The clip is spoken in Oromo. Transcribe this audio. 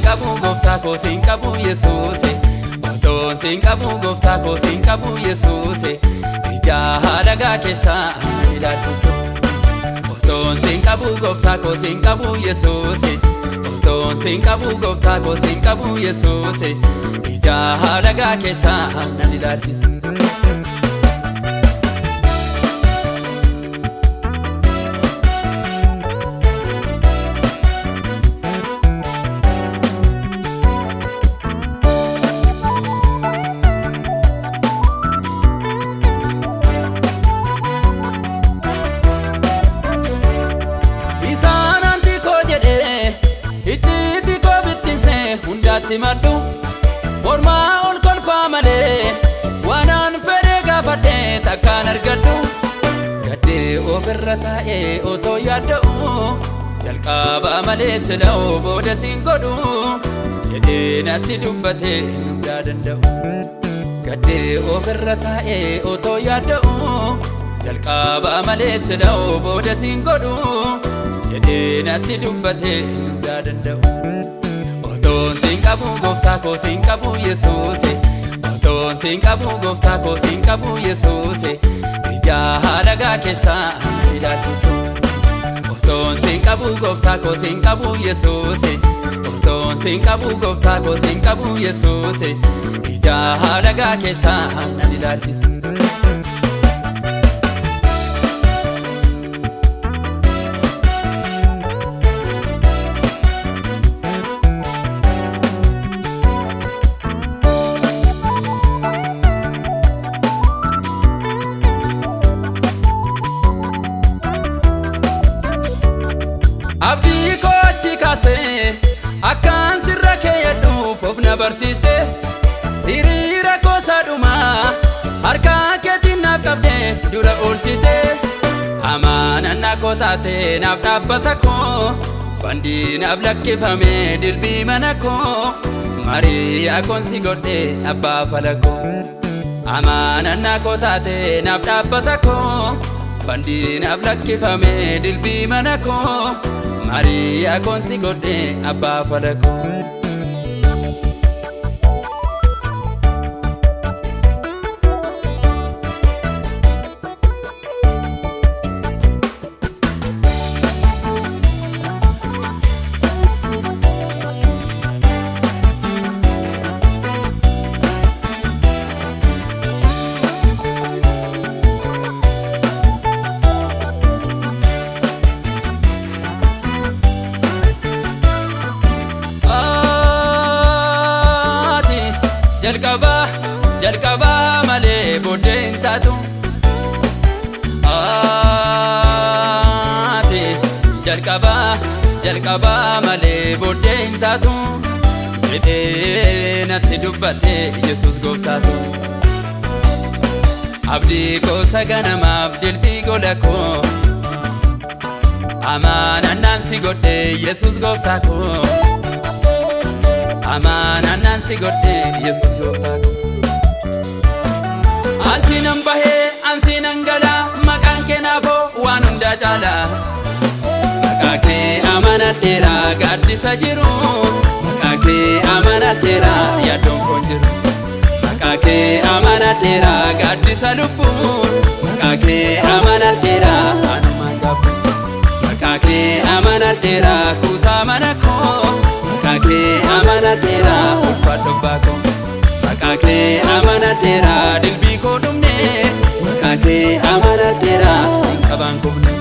qabu gooftaa koo siin qabu Yesuuse otoon siin qabu gooftaa koo siin qabu Yesuuse ija halagaa keessaa na ilaalchistu otoon siin qabu gooftaa koo siin qabu Yesuuse otoon siin qabu gooftaa koo siin qabu Yesuuse ija halagaa keessaa na ilaalchistu Madu morma ol kolfa male wanan fede gafade takkan argadu gadde ofirra taa'e oto yaaddu jalqaba male silau booda siin godhu jedhee natti dubbate nunda danda'u gadde ofirra taa'e oto yaaddu jalqaba male silau booda siin godhu jedhee natti dubbate nunda danda'u otoon siin qabu gooftaa koo siin qabu Yesuuse otoon siin qabu gooftaa koo siin qabu Yesuuse ija halagaa keessaa na ilaalchistu otoon siin qabu gooftaa koo siin qabu Yesuuse otoon siin qabu gooftaa koo siin qabu Yesuuse ija halagaa keessaa na ilaalchistu abdii koochi kaaste akkaan sirra keeyyaduuf of na barsiiste hiriira goosaadhuma harkaa keetiin naaf qabde dura oolchite amaanan naakoo taate naaf dhaabbata koo fandii naaf lakkifame dilbii mana koo marii akoon si godhe abbaa fala koo amaanan naakoo taate naaf dhaabbata koo fandii naaf lakkifame dilbii mana koo Maria konsi godhe abbaa fala koo jalqaba male boodeen taatu ati jalqaba male boodeen taatu jedhee natti dubbate Yesuus gooftaatu abdii koo saganamaaf dilbii gola koo amaanan naansi godhe Yesuus gooftaa koo amaanan naansi godhe Yesuus gooftaa koo ansinan bahe ansinan gala maqaan kee naafoo waan hundaa caala maqaa kee amanadheera gaaddisa jiru maqaa kee amanadheera yaaddoon koon jiru maqaa kee amanadheera gaaddisa lubbuun maqaa kee amanadheera anumaan gabbu maqaa kee amanadheera kuusaa mana koo maqaa kee amanadheera ulfaadhu abbaa koo maqaa kee amanadheera dilbii koo dhumne maqaa kee amanadheera siin qabaan kubne